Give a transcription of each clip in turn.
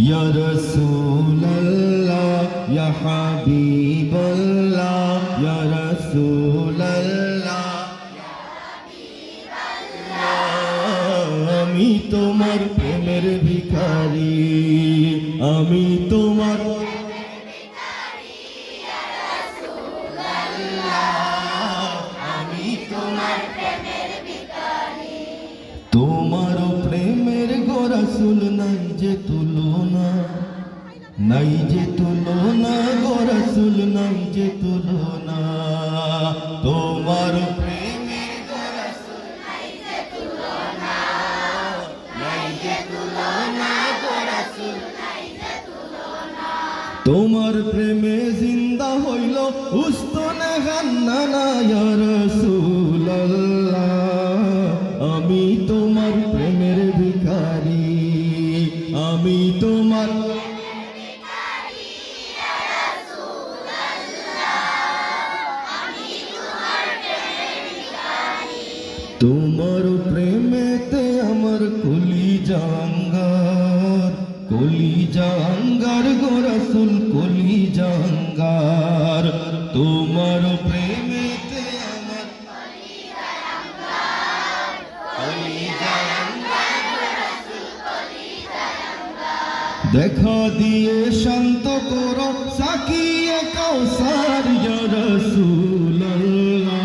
ইয়া রাসূলাল্লাহ ইয়া হাবিবাল্লাহ ইয়া রাসূলাল্লাহ আমি তোমার প্রেমের ভিখারি আমি তোমার আমি তোমার তোমার প্রেমের গো রাসূল নাই যে তুলনা নাই যে তুলনা গো রাসূল নাই যে তুলনা তোমার প্রেমের গো রাসূল নাই যে তুলনা নাই যে তুলনা গো রাসূল নাই যে তুলনা তোমার প্রেমে জিন্দা হইল উস্তনে হান্নানা ইয়া রাসূলুল্লাহ আমি তোমার প্রেমের ভিখারি আমি তোমার তোমার প্রেমেতে আমার কলিজা আঙ্গার গো রাসূল কলিজা আঙ্গার তোমার প্রেমেতে আমার কলিজা আঙ্গার গো রাসূল কলিজা আঙ্গার দেখা দিয়ে শান্ত করো সাকিয়ে কাউসার ইয়া রাসূলুল্লাহ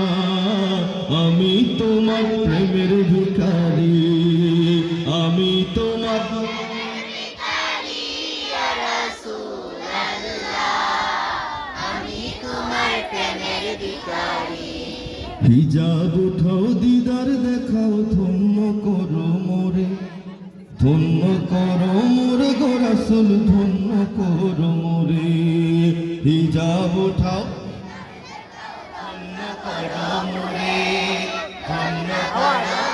আমি তোমার প্রেমের ভিখারি আমি তোমার ভিখারি ইয়া রাসূলুল্লাহ আমি তোমার প্রেমের ভিখারি হিজাব উঠাও দিদার দেখাও ধন্য করো মোরে গো রাসূল ধন্য করো মোরে হিজাব উঠাও ধন্য করো মোরে ধন্য করো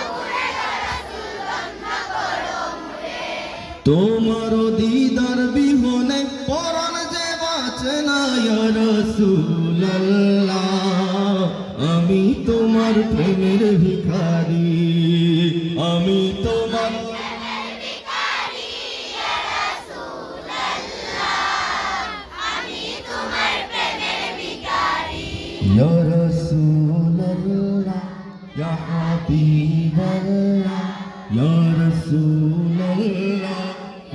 তোমার দিদার বিহনে পরাণ যে বাঁচে না ইয়া রাসূলুল্লাহ আমি তোমার প্রেমের ভিখারি আমি তোমার ভিখারি ইয়া রাসূলুল্লাহ আমি তোমার প্রেমের ভিখারি ইয়া রাসূলুল্লাহ ইয়া হাবিবাল্লাহ ইয়া রাসূলুল্লাহ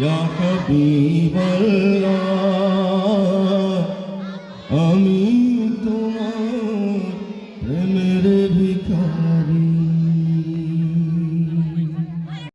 ইয়া হাবিবাল্লাহ